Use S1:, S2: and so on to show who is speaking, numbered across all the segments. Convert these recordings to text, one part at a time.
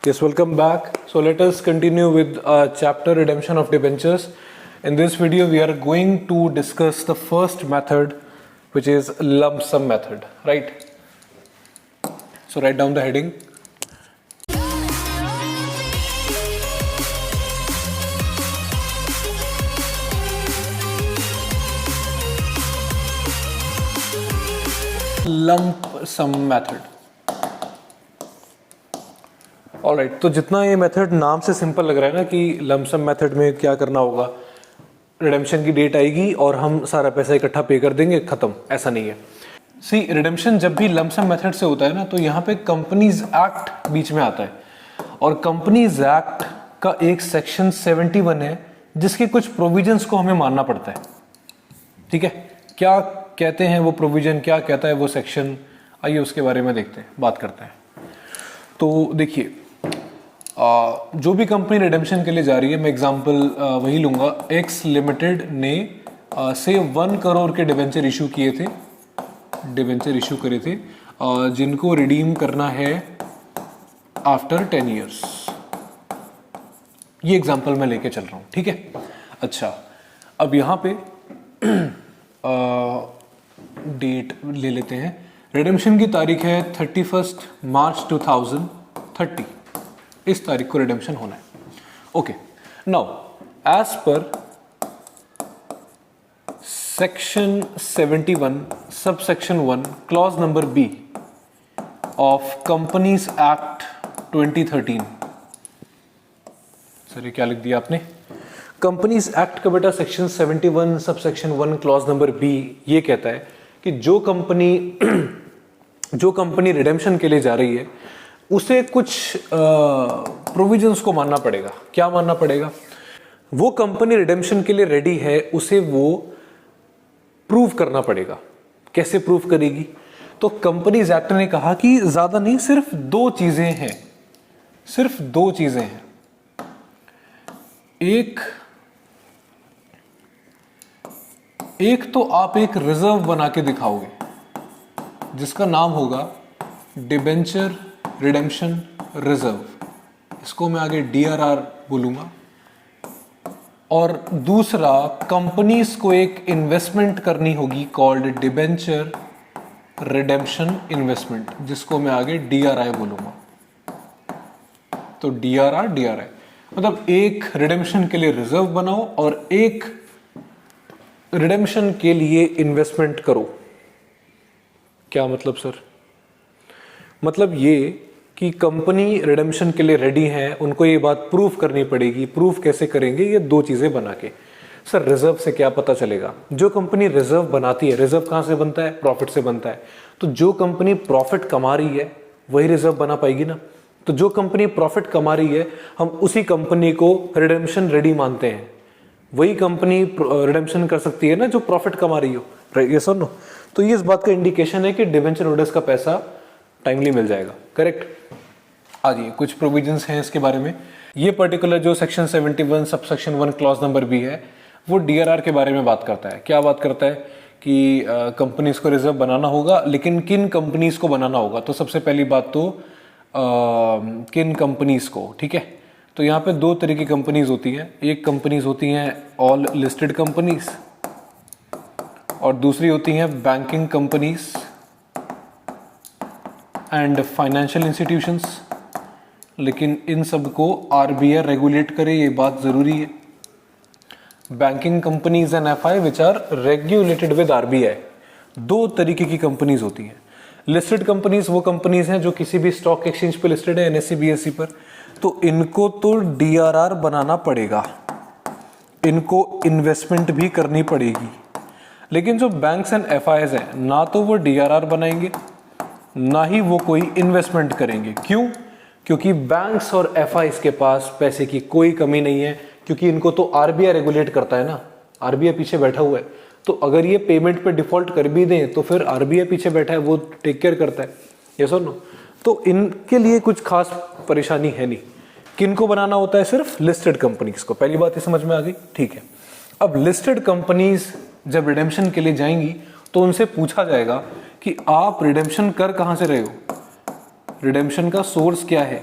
S1: Yes, welcome back. So let us continue with chapter redemption of debentures. In this video, we are going to discuss the first method, which is lump sum method, right? So write down the heading. Lump sum method. Alright, तो जितना ये method नाम से simple लग रहा है ना कि लंप सम मेथड में क्या करना होगा, रिडेम्पशन की डेट आएगी और हम सारा पैसा इकट्ठा पे कर देंगे, खत्म, ऐसा नहीं है। सी रिडेम्पशन जब भी लंप सम मेथड से होता है ना, तो यहाँ पे कंपनीज एक्ट बीच में आता है और कंपनीज एक्ट का एक सेक्शन 71 है जिसके कुछ प्रोविजंस को हमें मानना पड़ता है। ठीक है, क्या कहते हैं वो प्रोविजन, क्या कहता है वो सेक्शन, आइए उसके बारे में देखते हैं, बात करते हैं। तो देखिए, जो भी कंपनी रिडेम्पशन के लिए जा रही है, मैं एग्जांपल वही लूंगा, एक्स लिमिटेड ने से 1 करोड़ के डिवेंचर इशू किए थे, डिवेंचर इशू करे थे जिनको रिडीम करना है आफ्टर 10 ईयर्स। ये एग्जांपल मैं लेके चल रहा हूँ, ठीक है। अच्छा, अब यहाँ पे डेट ले लेते हैं। रिडेम्पशन की तारीख है 31 मार्च 2030, इस तारीख को रिडेम्पशन होना है। Okay, now as per section 71 sub section 1 clause number B of companies act 2013। Sir ये क्या लिख दिया आपने? कंपनीज एक्ट का बेटा section 71 sub section 1 clause number B ये कहता है कि जो कंपनी रिडेम्पशन के लिए जा रही है उसे कुछ प्रोविजंस को मानना पड़ेगा। क्या मानना पड़ेगा? वो कंपनी रिडेम्पशन के लिए रेडी है, उसे वो प्रूव करना पड़ेगा। कैसे प्रूव करेगी? तो कंपनीज एक्ट ने कहा कि ज्यादा नहीं, सिर्फ 2 चीजें हैं, सिर्फ 2 चीजें हैं। एक तो आप एक रिजर्व बना के दिखाओगे जिसका नाम होगा डिबेंचर रिडेम्पशन रिजर्व, इसको मैं आगे DRR बोलूंगा। और दूसरा, कंपनीज को एक इन्वेस्टमेंट करनी होगी कॉल्ड डिबेंचर रिडेम्पशन इन्वेस्टमेंट, जिसको मैं आगे DRI बोलूंगा। तो DRI मतलब एक रिडेम्पशन के लिए रिजर्व बनाओ और एक रिडेम्पशन के लिए इन्वेस्टमेंट करो। क्या मतलब सर? मतलब ये कि कंपनी रिडेम्पशन के लिए रेडी है, उनको ये बात प्रूफ करनी पड़ेगी। प्रूफ कैसे करेंगे? ये 2 चीजें बना के। सर रिजर्व से क्या पता चलेगा? जो कंपनी रिजर्व बनाती है, रिजर्व कहां से बनता है? प्रॉफिट से बनता है। तो जो कंपनी प्रॉफिट कमा रही है वही रिजर्व बना पाएगी ना। तो जो कंपनी प्रॉफिट कमा रही है, हम उसी कंपनी को रिडेम्पशन रेडी मानते हैं। वही कंपनी रिडेम्पशन कर सकती है ना जो प्रॉफिट कमा रही हो, ये सर नो। तो ये इस बात का इंडिकेशन है कि डिबेंचर होल्डर्स का पैसा टाइमली मिल जाएगा। करेक्ट। आइए कुछ प्रोविजंस हैं इसके बारे में। ये पर्टिकुलर जो section 71 sub section 1 clause number B है, वो DRR के बारे में बात करता है। क्या बात करता है कि कंपनीज को रिजर्व बनाना होगा, लेकिन किन कंपनीज को बनाना होगा? तो सबसे पहली बात तो किन कंपनीज को, ठीक है। तो यहाँ पे 2 तरह की कंपनीज होती हैं। एक कंपनीज होती हैं ऑल लिस्टेड कंपनीज और दूसरी होती हैं banking companies and financial institutions. लेकिन इन सब को RBI रेगुलेट करे, ये बात जरूरी है। Banking companies and FI which are regulated with RBI। 2 तरीके की कंपनीज होती हैं। लिस्टेड कंपनीज वो कंपनीज हैं जो किसी भी स्टॉक एक्सचेंज पे लिस्टेड है, NSE BSE पर, तो इनको तो DRR बनाना पड़ेगा, इनको इन्वेस्टमेंट भी करनी पड़ेगी। लेकिन जो बैंक्स एंड FIs हैं, ना तो वो DRR बनाएंगे ना ही वो कोई इन्वेस्टमेंट करेंगे। क्यों? क्योंकि बैंक्स और FIs के पास पैसे की कोई कमी नहीं है, क्योंकि इनको तो RBI रेगुलेट करता है ना, RBI पीछे बैठा हुआ है। तो अगर ये पेमेंट पे डिफॉल्ट कर भी दें तो फिर RBI पीछे बैठा है, वो टेक केयर करता है। यस और नो? तो इनके लिए कुछ खास परेशानी है नहीं। किनको बनाना होता है? सिर्फ लिस्टेड कंपनीज को। पहली बात ये समझ में आ गई, ठीक है। अब लिस्टेड कंपनीज जब रिडेम्पशन के लिए जाएंगी तो उनसे पूछा जाएगा कि आप रिडेम्पशन कर कहां से रहे हो, रिडेम्पशन का सोर्स क्या है,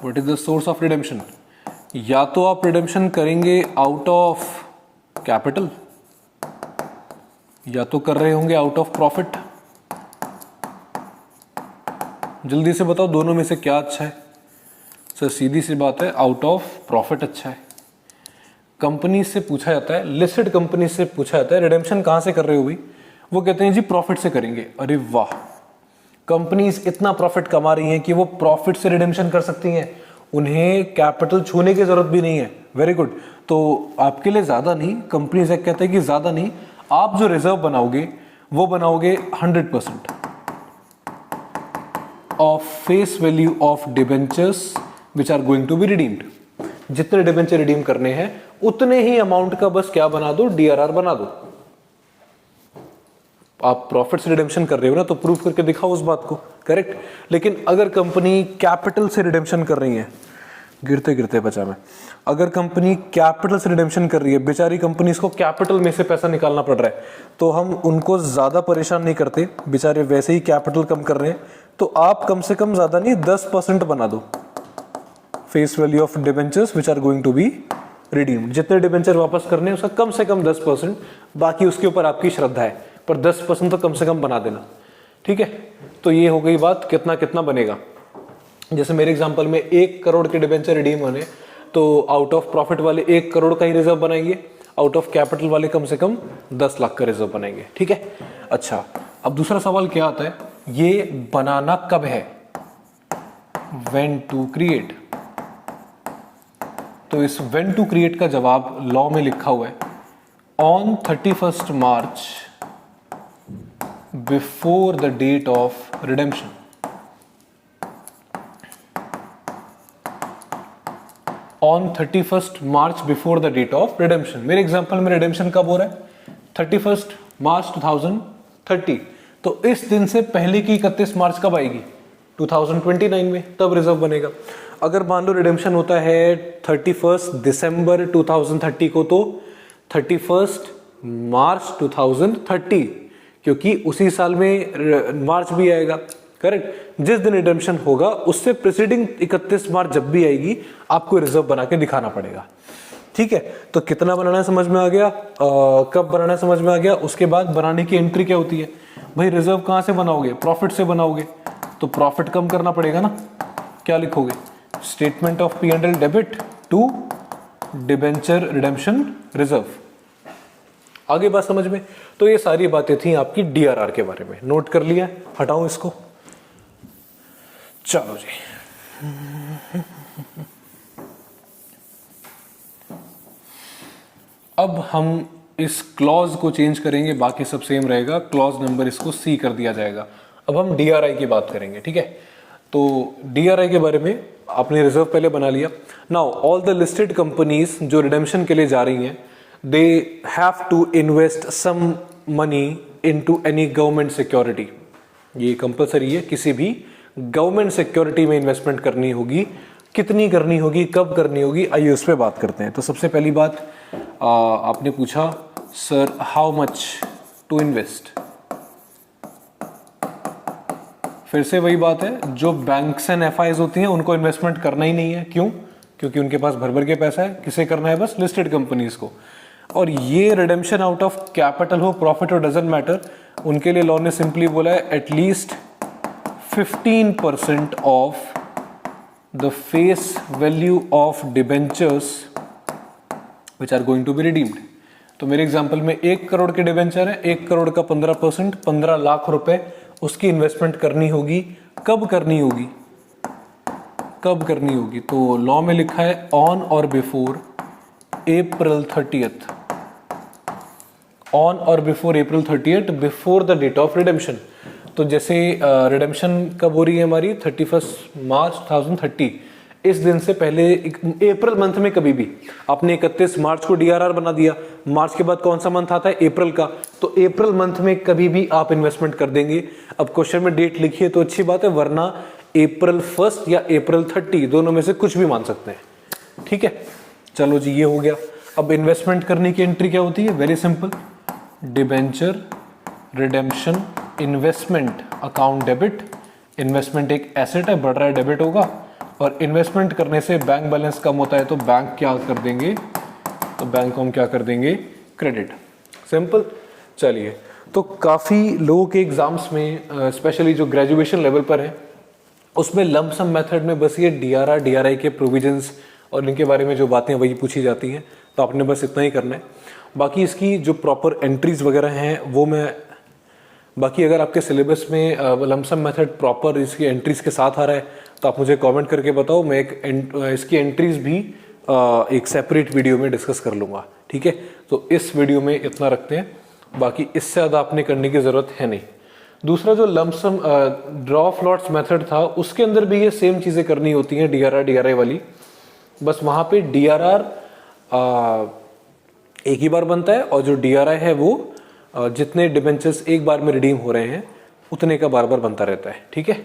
S1: what is the source of redemption? या तो आप रिडेम्पशन करेंगे आउट ऑफ कैपिटल, या तो कर रहे होंगे आउट ऑफ प्रॉफिट। जल्दी से बताओ दोनों में से क्या अच्छा है? सर सीधी सी बात है, आउट ऑफ प्रॉफिट अच्छा है। कंपनी से पूछा जाता है, लिस्टेड कंपनी से पूछा जाता है रिडेम्पशन कहां से कर रहे हो भाई? वो कहते हैं जी प्रॉफिट से करेंगे। अरे वाह, कंपनीज इतना प्रॉफिट कमा रही हैं कि वो प्रॉफिट से रिडेम्पशन कर सकती हैं, उन्हें कैपिटल छूने की जरूरत भी नहीं है। Very good. तो आपके लिए ज्यादा नहीं, कंपनीज कहते हैं कि ज्यादा नहीं, आप जो रिजर्व बनाओगे वो बनाओगे 100% of face value of debentures which are going to be redeemed. जितने डिबेंचर रिडीम करने हैं उतने ही अमाउंट का बस क्या बना दो, डीआरआर बना दो। आप प्रॉफिट से रिडेम्पशन कर रहे हो ना, तो प्रूफ करके दिखाओ उस बात को, करेक्ट। लेकिन अगर कंपनी कैपिटल से रिडेम्पशन कर रही है, गिरते गिरते बचा मैं, अगर कंपनी कैपिटल से रिडेम्पशन कर रही है, बेचारी कंपनी इसको कैपिटल में से पैसा निकालना पड़ रहा है, तो हम उनको ज्यादा परेशान नहीं करते, बेचारे वैसे ही कैपिटल कम कर रहे हैं, तो आप कम से कम ज्यादा नहीं 10% बना दो face value of debentures which are going to be redeemed. जितने डिबेंचर वापस करने हैं उसका कम से कम 10%, बाकी उसके ऊपर आपकी श्रद्धा है, पर 10% तो कम से कम बना देना, ठीक है। तो ये हो गई बात, कितना कितना बनेगा। जैसे मेरे एग्जांपल में 1 करोड़ के डिबेंचर रिडीम होने, तो आउट ऑफ प्रॉफिट वाले 1 करोड़ का ही रिजर्व बनाएंगे, आउट ऑफ कैपिटल वाले कम से कम 10 लाख का रिजर्व बनाएंगे, ठीक है। अच्छा, अब दूसरा सवाल क्या आता है, ये बनाना कब है? When to create. तो इस व्हेन टू क्रिएट का जवाब लॉ में लिखा हुआ है, on 31st March before the date of redemption. On 31st March before the date of redemption. मेरे एग्जांपल में रिडेम्पशन कब हो रहा है? 31st मार्च 2030। तो इस दिन से पहले की 31 मार्च कब आएगी? 2029 में, तब रिजर्व बनेगा। अगर मान लो रिडेम्पशन होता है 31 दिसंबर 2030 को, तो 31 मार्च 2030, क्योंकि उसी साल में मार्च भी आएगा, करेक्ट। जिस दिन रिडेम्पशन होगा उससे प्रीसीडिंग 31 मार्च जब भी आएगी, आपको रिजर्व बना के दिखाना पड़ेगा, ठीक है। तो कितना बनाना है समझ में आ गया, कब बनाना है समझ में आ गया। उसके बाद बनाने की एंट्री क्या होती है भाई? रिजर्व कहां से बनाओगे? प्रॉफिट से बनाओगे, तो प्रॉफिट कम करना पड़ेगा ना। क्या लिखोगे? Statement of P&L debit to debenture redemption reserve. आगे बात समझ में? तो ये सारी बातें थी आपकी डीआरआर के बारे में, नोट कर लिया, हटाऊं इसको। चलो जी, अब हम इस क्लॉज को चेंज करेंगे, बाकी सब सेम रहेगा, क्लॉज नंबर इसको सी कर दिया जाएगा। अब हम डीआरआई की बात करेंगे, ठीक है। तो डीआरआई के बारे में आपने रिजर्व पहले बना लिया। Now all the listed companies जो रिडेम्पशन के लिए जा रही हैं, they have to invest some money into any government security. ये कंपलसरी है, किसी भी गवर्नमेंट सिक्योरिटी में इन्वेस्टमेंट करनी होगी। कितनी करनी होगी, कब करनी होगी, आइए उस पर बात करते हैं। तो सबसे पहली बात, आपने पूछा sir how much to invest. फिर से वही बात है, जो बैंक्स एंड एफआईज होती हैं उनको इन्वेस्टमेंट करना ही नहीं है। क्यों? क्योंकि उनके पास भर भर के पैसा है। किसे करना है? बस लिस्टेड कंपनीज को। और ये रिडेम्पशन आउट ऑफ कैपिटल हो, प्रॉफिट हो, डजंट मैटर, उनके लिए लॉ ने सिंपली बोला है at least 15% of the face value of debentures which are going to be redeemed. तो मेरे एग्जांपल में 1 करोड़ के डिबेंचर है, 1 करोड़ का 15%, 15 लाख रुपए उसकी इन्वेस्टमेंट करनी होगी। कब करनी होगी? कब करनी होगी? तो लॉ में लिखा है ऑन और बिफोर April 30th, ऑन और before April 30th, before the date of redemption. तो जैसे रिडेम्पशन कब हो रही है हमारी? 31 मार्च 2030। इस दिन से पहले अप्रैल मंथ में कभी भी आपने 31 मार्च को डीआरआर बना दिया, मार्च के बाद कौन सा मंथ आता है? अप्रैल का, तो अप्रैल मंथ में कभी भी आप इन्वेस्टमेंट कर देंगे। अब क्वेश्चन में डेट लिखिए तो अच्छी बात है, वरना April 1 या April 30 दोनों में से कुछ भी मान सकते हैं, ठीक है। चलो जी, ये हो गया। अब इन्वेस्टमेंट करने की एंट्री क्या होती है? Very simple, debenture redemption investment account debit. Investment एक एसेट है, बढ़ रहा है, डेबिट होगा। और इन्वेस्टमेंट करने से बैंक बैलेंस कम होता है तो बैंक क्या कर देंगे, तो बैंक को हम क्या कर देंगे, क्रेडिट। सिंपल। चलिए, तो काफ़ी लोगों के एग्जाम्स में स्पेशली जो ग्रेजुएशन लेवल पर है उसमें लंप सम मेथड में बस ये डीआरआर डीआरआई के प्रोविजंस और इनके बारे में जो बातें वही पूछी जाती हैं, तो आपने बस इतना ही करना है। बाकी इसकी जो प्रॉपर एंट्रीज वगैरह हैं वो मैं, बाकी अगर आपके सिलेबस में लंप सम मेथड प्रॉपर इसकी एंट्रीज के साथ आ रहा है तो आप मुझे कमेंट करके बताओ, मैं इसकी एंट्रीज भी एक सेपरेट वीडियो में डिस्कस कर लूँगा। ठीक है, तो इस वीडियो में इतना रखते हैं, बाकी इससे ज़्यादा आपने करने की ज़रूरत है नहीं। दूसरा जो lump sum draw of lots method था उसके अंदर भी ये सेम चीज़ें करनी होती हैं, डीआरआर डीआरआई वाली, बस वहाँ पे डीआरआर एक ही बार बनता है और जो डीआरआई है वो जितने डिबेंचर्स एक बार में रिडीम हो रहे हैं उतने का बार बार बनता रहता है। ठीक है।